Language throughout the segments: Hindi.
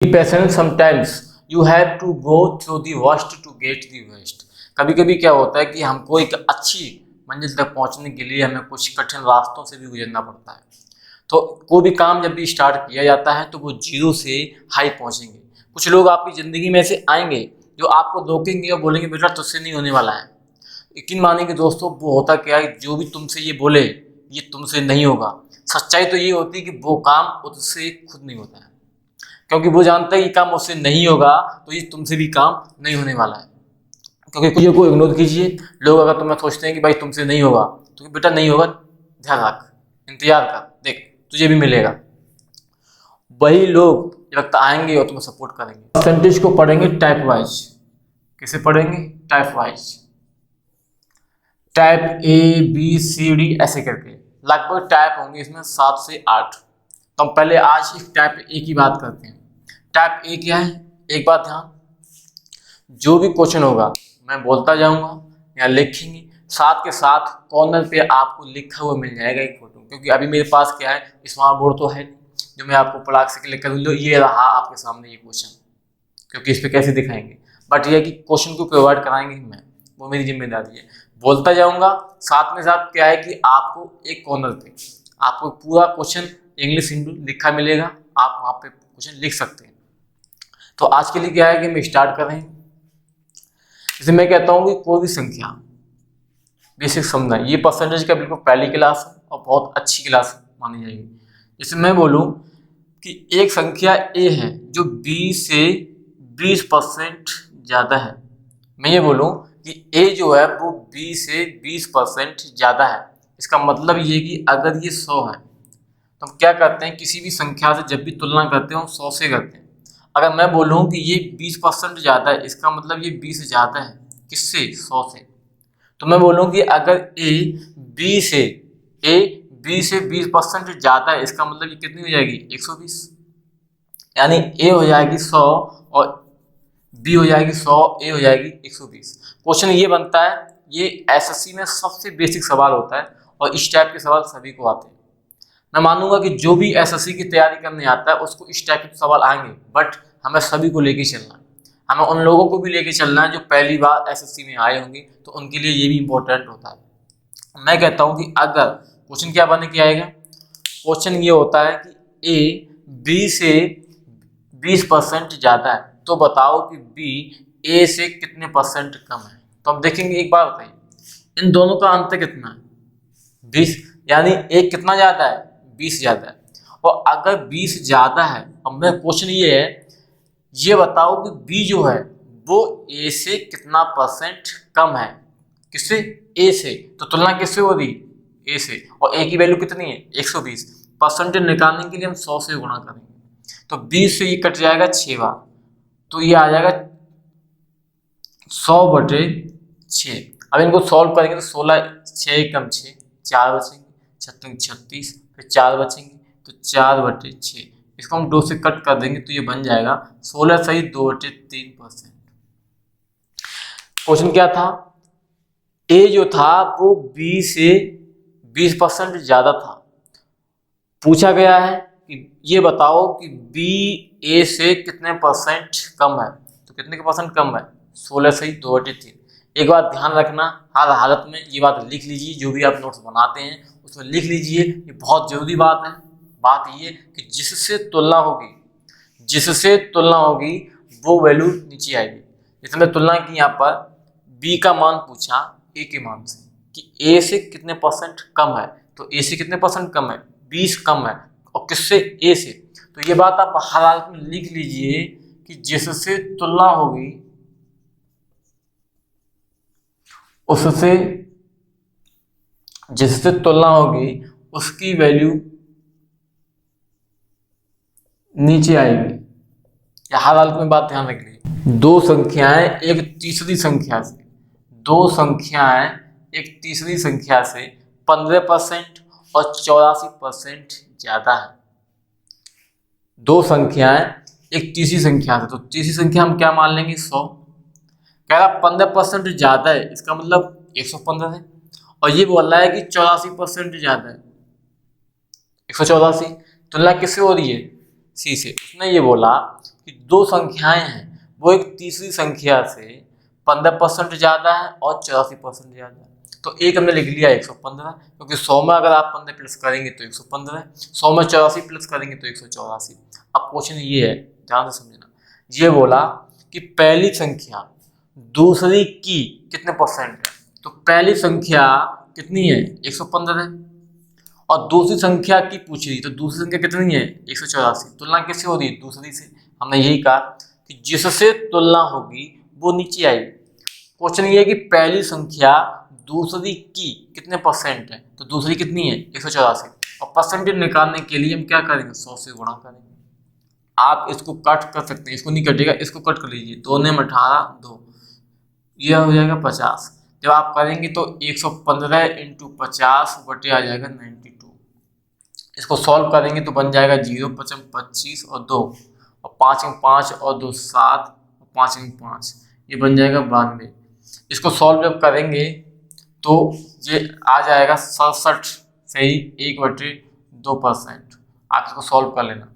Be patient sometimes. You have to go through the worst to get the best. कभी कभी क्या होता है कि हमको एक अच्छी मंजिल तक पहुंचने के लिए हमें कुछ कठिन रास्तों से भी गुजरना पड़ता है। तो कोई भी काम जब भी स्टार्ट किया जाता है तो वो जीरो से हाई पहुंचेंगे। कुछ लोग आपकी ज़िंदगी में ऐसे आएंगे जो आपको रोकेंगे और बोलेंगे बेटा तुझसे नहीं होने वाला है। यकीन मानेंगे दोस्तों, वो होता क्या है, जो भी तुमसे ये बोले ये तुमसे नहीं होगा। सच्चाई तो ये होती है कि वो काम उससे खुद नहीं होता है, क्योंकि वो जानता है कि काम उससे नहीं होगा तो ये तुमसे भी काम नहीं होने वाला है। क्योंकि चीज़ों को इग्नोर कीजिए। लोग अगर तुम्हें सोचते हैं कि भाई तुमसे नहीं होगा तो बेटा नहीं होगा, ध्यान रख, इंतजार कर, देख तुझे भी मिलेगा। वही लोग वक्त आएंगे और तुम्हें सपोर्ट करेंगे। परसेंटेज को पढ़ेंगे टाइप वाइज। कैसे पढ़ेंगे? टाइप वाइज, टाइप ABCD ऐसे करके लगभग टाइप होंगे इसमें 7 से 8। तो हम पहले आज एक टाइप A की बात करते हैं। टाइप A क्या है? एक बात ध्यान, जो भी क्वेश्चन होगा मैं बोलता जाऊंगा या लिखेंगे, साथ के साथ कॉर्नर पे आपको लिखा हुआ मिल जाएगा एक फोटो। क्योंकि अभी मेरे पास क्या है, स्मार्ट बोर्ड तो है जो मैं आपको पड़ाक से क्लिक कर लो, ये रहा आपके सामने ये क्वेश्चन, क्योंकि इस पर कैसे दिखाएंगे। बट ये है कि क्वेश्चन को प्रोवाइड कराएंगे मैं, वो मेरी जिम्मेदारी है। बोलता जाऊंगा, साथ में साथ क्या है कि आपको एक कॉर्नर पे आपको पूरा क्वेश्चन इंग्लिश हिंदी लिखा मिलेगा, आप वहाँ पे क्वेश्चन लिख सकते हैं। तो आज के लिए क्या है कि हम स्टार्ट कर रहे हैं। जैसे मैं कहता हूँ कि कोई भी संख्या बेसिक समझना, ये परसेंटेज का बिल्कुल पहली क्लास है और बहुत अच्छी क्लास मानी जाएगी। जैसे मैं बोलूँ कि एक संख्या A है जो B से 20% ज़्यादा है। मैं ये बोलूँ कि A जो है वो B से 20% ज़्यादा है, इसका मतलब ये कि अगर ये 100 है तो हम क्या करते हैं, किसी भी संख्या से जब भी तुलना करते हैं हम 100 से करते हैं। अगर मैं बोलूँ कि ये 20% ज़्यादा है, इसका मतलब ये 20 ज़्यादा है, किससे? 100 से। तो मैं बोलूँ कि अगर A B से 20% ज़्यादा है, इसका मतलब ये कितनी हो जाएगी? 120। यानी A हो जाएगी 100 और B हो जाएगी 100, A हो जाएगी 120। क्वेश्चन ये बनता है, ये SSC में सबसे बेसिक सवाल होता है और इस टाइप के सवाल सभी को आते हैं। मैं मानूंगा कि जो भी SSC की तैयारी करने आता है उसको इस टाइप के सवाल आएंगे, बट हमें सभी को लेके चलना है। हमें उन लोगों को भी लेके चलना है जो पहली बार SSC में आए होंगे, तो उनके लिए ये भी इम्पोर्टेंट होता है। मैं कहता हूँ कि अगर क्वेश्चन क्या बने के आएगा, क्वेश्चन ये होता है कि A B से 20% ज़्यादा है, तो बताओ कि B A से कितने परसेंट कम है। तो हम देखेंगे, एक बार बताइए, इन दोनों का अंतर कितना है? 20। यानी A कितना ज़्यादा है? 20 ज़्यादा है। और अगर 20 ज़्यादा है, अब मैं क्वेश्चन ये है, ये बताओ कि B जो है वो A से कितना परसेंट कम है। किससे? A से। तो तुलना किससे हो रही? A से। और A की वैल्यू कितनी है? 120। परसेंटेज निकालने के लिए हम 100 से गुणा करेंगे, तो 20 से ये कट जाएगा 6 बार, तो ये आ जाएगा 100/6। अब इनको सॉल्व करेंगे तो 16, 6 कम 6, 4 बचेंगे, 36, फिर 4 बचेंगे तो 4/6। इसको हम 2 से कट कर देंगे तो ये बन जाएगा 16 सही 2/3%। क्वेश्चन क्या था? A जो था वो B से 20% ज़्यादा था। पूछा गया है कि ये बताओ कि B A से कितने परसेंट कम है। तो कितने के परसेंट कम है? 16 सही 2/3। एक बात ध्यान रखना, हर हालत में ये बात लिख लीजिए, जो भी आप नोट्स बनाते हैं उसमें लिख लीजिए, ये बहुत जरूरी बात है। बात ये कि जिससे तुलना होगी वो वैल्यू नीचे आएगी। जैसे मैं तुलना की यहाँ पर B का मान पूछा A के मान से कि A से कितने परसेंट कम है, तो A से कितने परसेंट कम है? 20 कम है। और किससे? A से। तो ये बात आप हर हालत में लिख लीजिए कि जिससे तुलना होगी उसकी वैल्यू नीचे आएगी। या हर हालत में बात ध्यान रख लीजिए। दो संख्याएं एक तीसरी संख्या से 15% और 84% ज्यादा है। दो संख्याएं एक तीसरी संख्या से, तो तीसरी संख्या हम क्या मान लेंगे? 100। कह रहा 15% ज्यादा है, इसका मतलब 115 है। और ये बोल रहा है कि 84% ज्यादा है, 184। तुलना किससे हो रही है? C से। उसने ये बोला कि दो संख्याएं हैं वो एक तीसरी संख्या से 15% ज़्यादा है और 84% ज़्यादा है। तो एक हमने लिख लिया 115, क्योंकि 100 में अगर आप 15 प्लस करेंगे तो 115, 100 में 84 प्लस करेंगे तो 184। अब क्वेश्चन ये है, ध्यान से समझना, ये बोला कि पहली संख्या दूसरी की कितने परसेंट है। तो पहली संख्या कितनी है, 115 है, और दूसरी संख्या की पूछ रही, तो दूसरी संख्या कितनी है, 184। तुलना किससे हो रही है, दूसरी से। हमने यही कहा कि जिससे तुलना होगी वो नीचे आएगी। क्वेश्चन ये है कि पहली संख्या दूसरी की कितने परसेंट है, तो दूसरी कितनी है, 184, और परसेंटेज निकालने के लिए हम क्या करेंगे, 100 से गुणा करेंगे। आप इसको कट कर सकते हैं, इसको नहीं कटेगा, इसको कट कर लीजिए, 2 ने 18, 2, यह हो जाएगा 50। जब आप करेंगे तो 115 इंटू 50 बटे आ जाएगा 92। इसको सॉल्व करेंगे तो बन जाएगा 0 5 25 और 2, और 5 में 5 और 2 7, और 5 में 5, ये बन जाएगा 92। इसको सॉल्व जब करेंगे तो ये आ जाएगा 67 से ही 1/2%। आप इसको सॉल्व कर लेना।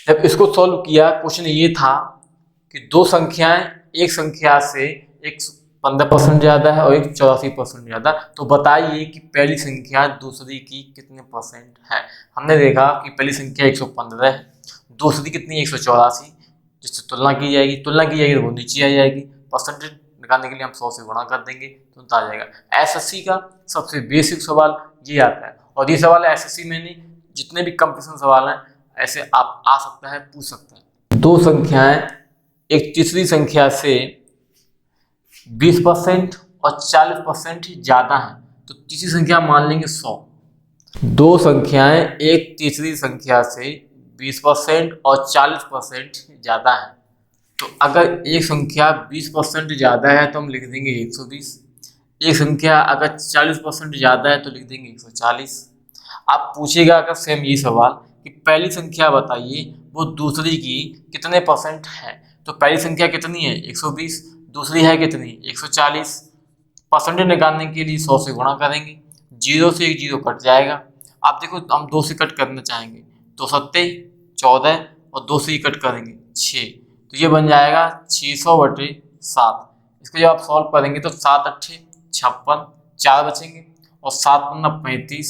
जब इसको सॉल्व किया, क्वेश्चन ये था कि दो संख्याएं एक संख्या से एक 15% ज़्यादा है और एक 84% ज़्यादा, तो बताइए कि पहली संख्या दूसरी की कितने परसेंट है। हमने देखा कि पहली संख्या 115 है, दूसरी कितनी, 184, जिससे तुलना की जाएगी तो वो नीचे आ जाएगी। परसेंटेज निकालने के लिए हम 100 से गुणा कर देंगे तो आ जाएगा। एसएससी का सबसे बेसिक सवाल ये आता है, और ये सवाल एसएससी में नहीं, जितने भी कंपटीशन सवाल हैं ऐसे आप आ सकता है, पूछ सकता है। दो संख्याएं एक तीसरी संख्या से 20% और 40% ज़्यादा है, तो तीसरी संख्या मान लेंगे 100। दो संख्याएं एक तीसरी संख्या से 20% और 40% ज़्यादा है, तो अगर एक संख्या 20% ज़्यादा है तो हम लिख देंगे 120, एक संख्या अगर 40% ज़्यादा है तो लिख देंगे 140। आप पूछेगा अगर सेम ये सवाल कि पहली संख्या बताइए वो दूसरी की कितने परसेंट है, तो पहली संख्या कितनी है, 120, दूसरी है कितनी, 140। परसेंटेज निकालने के लिए 100 से गुणा करेंगे, 0 से 1 0 कट जाएगा। आप देखो हम 2 से कट करना चाहेंगे तो 7 14, और 2 से ही कट करेंगे 6, तो ये बन जाएगा 600/7। इसको जब आप सॉल्व करेंगे तो 7 8 56, 4 बचेंगे, और 7 पन्ना 35,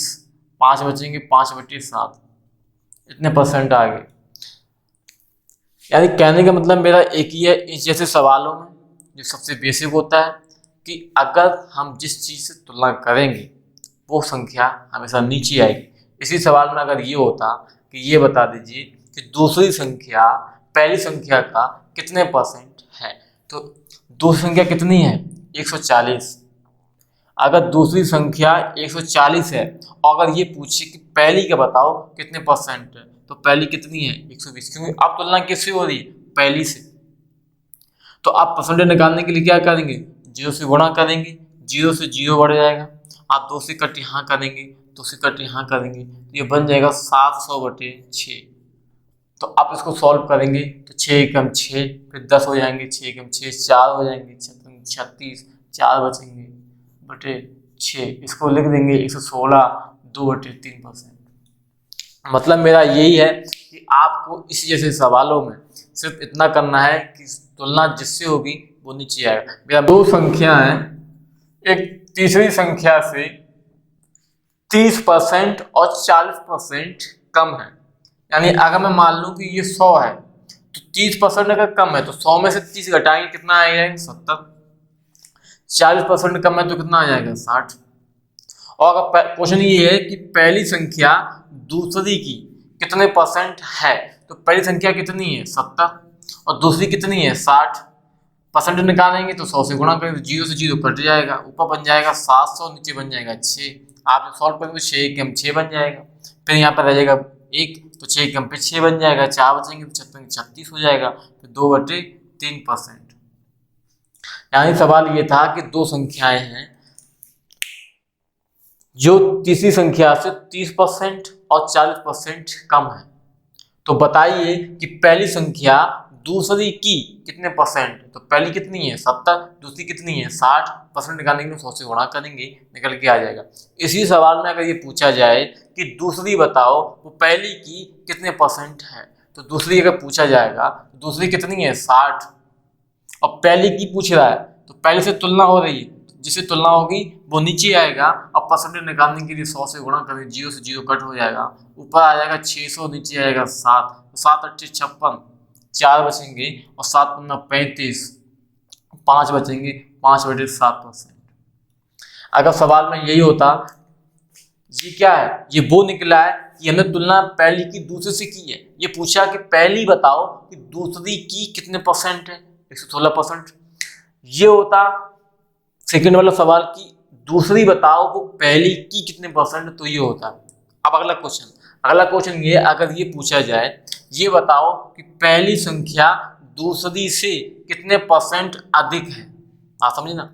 5 बचेंगे, 5/7, इतने परसेंट आ गए। यानी कहने का मतलब मेरा एक ही है, इस जैसे सवालों में जो सबसे बेसिक होता है कि अगर हम जिस चीज़ से तुलना करेंगे वो संख्या हमेशा नीचे आएगी। इसी सवाल में अगर ये होता कि ये बता दीजिए कि दूसरी संख्या पहली संख्या का कितने परसेंट है, तो दूसरी संख्या कितनी है, 140। अगर दूसरी संख्या 140 है और अगर ये पूछे कि पहली का बताओ कितने परसेंट है, तो पहली कितनी है, 120, क्योंकि अब तुलना किससे हो रही है, पहली से। तो आप परसेंटेज निकालने के लिए क्या करेंगे, 0 से गुणा करेंगे, 0 से 0 बढ़ जाएगा, आप 2 से कट यहाँ करेंगे, 2 से कट यहाँ करेंगे, तो ये बन जाएगा 700/6। तो आप इसको सॉल्व करेंगे तो 6 एकम 6, फिर 10 हो जाएंगे, 6 एकम 6, 4 हो जाएंगे, 36, 4 बचेंगे बटे 6, इसको लिख देंगे 116, 2/3%। मतलब मेरा यही है कि आपको इस जैसे सवालों में सिर्फ इतना करना है कि तुलना जिससे होगी वो नीचे आएगा। मेरा दो संख्याएं एक तीसरी संख्या से 30% और 40% कम है। यानी अगर मैं मान लूं कि ये 100 है तो 30% अगर कम है तो 100 में से 30 घटाएंगे कितना आएगा, 70। 40% कम है तो कितना आ जाएगा, 60। और अगर क्वेश्चन ये है कि पहली संख्या दूसरी की कितने परसेंट है, तो पहली संख्या कितनी है, 70, और दूसरी कितनी है, 60। परसेंट निकालेंगे तो 100 से गुणा करेंगे, 0 से 0 कट जाएगा, ऊपर बन जाएगा 700, नीचे बन जाएगा 6। आप सॉल्व करेंगे तो 6 एकम 6 बन जाएगा, फिर यहाँ पर रह जाएगा 1, तो 6 एकम पे 6 बन जाएगा, 4 बचेंगे, 36 हो जाएगा, फिर 2/3%। यानी सवाल ये था कि दो संख्याएं हैं जो तीसरी संख्या से 30% और 40% कम है, तो बताइए कि पहली संख्या दूसरी की कितने परसेंट, तो पहली कितनी है, 70, दूसरी कितनी है, 60। परसेंट निकालने के लिए 100 से गुणा करेंगे, निकल के आ जाएगा। इसी सवाल में अगर ये पूछा जाए कि दूसरी बताओ वो पहली की कितने परसेंट है, तो दूसरी अगर पूछा जाएगा तो दूसरी कितनी है 60, और पहली की पूछ रहा है तो पहले से तुलना हो रही है, जिससे तुलना होगी वो नीचे आएगा। अब परसेंटेज निकालने के लिए 100 से गुणा करें, 0 से 0 कट हो जाएगा, ऊपर आ जाएगा 600, नीचे आएगा 7, तो 7 8 56, 4 बचेंगे और 7 पंजा 35, 5 बचेंगे, 5/7%। अगर सवाल में यही होता, ये क्या है, ये वो निकला है कि हमने तुलना पहली की दूसरे से की है। ये पूछा कि पहली बताओ कि दूसरी की कितने परसेंट है, 116%। ये होता सेकंड वाला सवाल की दूसरी बताओ वो पहली की कितने परसेंट, तो ये होता। अब अगला क्वेश्चन ये, अगर ये पूछा जाए, ये बताओ कि पहली संख्या दूसरी से कितने परसेंट अधिक है। आप समझे ना,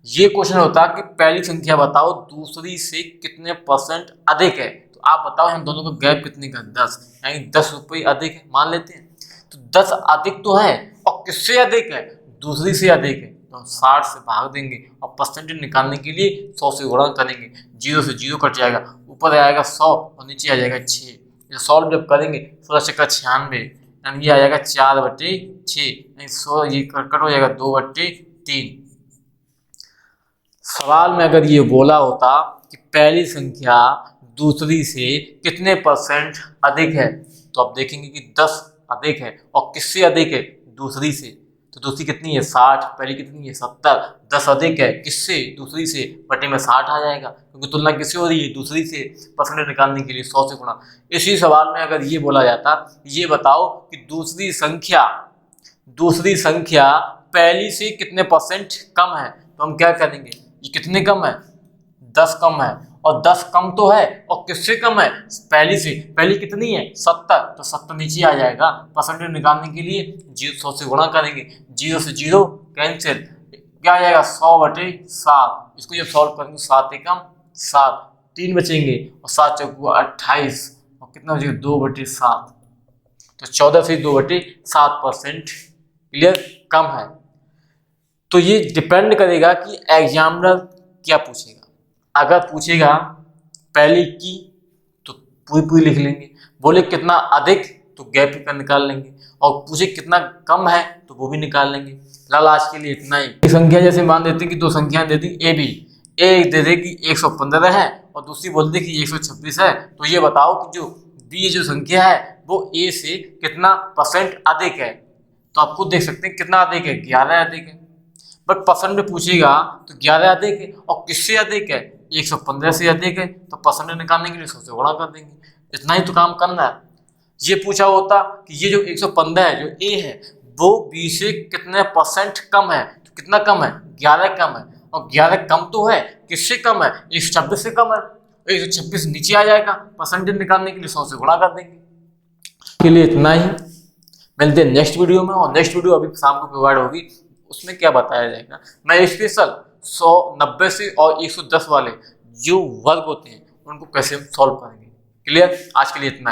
ये क्वेश्चन होता कि पहली संख्या बताओ दूसरी से कितने परसेंट अधिक है। तो आप बताओ हम दोनों का गैप कितने का, 10, यानी 10 रुपये अधिक है मान लेते हैं। तो 10 अधिक तो है, और किससे अधिक है, दूसरी से अधिक है, तो हम 60 से भाग देंगे और परसेंटेज निकालने के लिए 100 से गुणा करेंगे, 0 से 0 कट जाएगा, ऊपर आएगा 100 और नीचे आ जाएगा 6। सॉल्व जब करेंगे 16 चक्का 96, यानी ये आ जाएगा 4/6, यानी 100 ये कट हो जाएगा 2/3। सवाल में अगर ये बोला होता कि पहली संख्या दूसरी से कितने परसेंट अधिक है, तो आप देखेंगे कि 10 अधिक है, और किससे अधिक है, दूसरी से। तो दूसरी कितनी है 60, पहली कितनी है 70, 10 अधिक है किससे, दूसरी से, बटे में 60 आ जाएगा, क्योंकि तुलना किससे हो रही है, दूसरी से। परसेंटेज निकालने के लिए 100 से गुणा। इसी सवाल में अगर ये बोला जाता, ये बताओ कि दूसरी संख्या पहली से कितने परसेंट कम है, तो हम क्या करेंगे, ये कितने कम है, 10 कम है, और 10 कम तो है, और किससे कम है, पहली से। पहली कितनी है 70, तो 70 नीचे आ जाएगा। परसेंटेज निकालने के लिए 100 से गुणा करेंगे, 0 से 0 कैंसिल, क्या आ जाएगा 100/7। इसको जब सॉल्व करेंगे 7 एकम 7, 3 बचेंगे, और 7 चौको 28, और कितना बचेगा 2/7। तो 14 से 2/7% क्लियर कम है। तो ये डिपेंड करेगा कि एग्जामिनर क्या पूछेगा। अगर पूछेगा पहली की तो पूरी लिख लेंगे, बोले कितना अधिक तो गैप का निकाल लेंगे, और पूछे कितना कम है तो वो भी निकाल लेंगे। फिलहाल आज के लिए इतना ही। संख्या जैसे मान देते कि दो संख्याएं दे दी ए बी, एक दे दे कि 115 है और दूसरी बोल दे कि 126 है, तो ये बताओ कि जो बी जो संख्या है वो ए से कितना परसेंट अधिक है। तो आप खुद देख सकते हैं कितना अधिक है, 11 अधिक है। बट परसेंट में पूछेगा तो 11 अधिक है, और किससे अधिक है, 115 से अधिक है, तो परसेंटेज निकालने के लिए 100 से गुणा कर देंगे। इतना ही तो काम करना है। ये पूछा होता कि ये जो 115 है, जो ए है, वो बी से कितने परसेंट कम है, तो कितना कम है, 11 कम है, और 11 कम तो है, किससे कम है, 126 से कम है, 126 नीचे आ जाएगा। परसेंटेज निकालने के लिए 100 से गुणा कर देंगे। के लिए इतना ही, मिलते हैं नेक्स्ट वीडियो में। और नेक्स्ट वीडियो अभी शाम को प्रोवाइड होगी, उसमें क्या बताया जाएगा, मैं स्पेशल 100, 90 से और 110 वाले जो वर्ग होते हैं उनको कैसे हम सॉल्व करेंगे। क्लियर, आज के लिए इतना।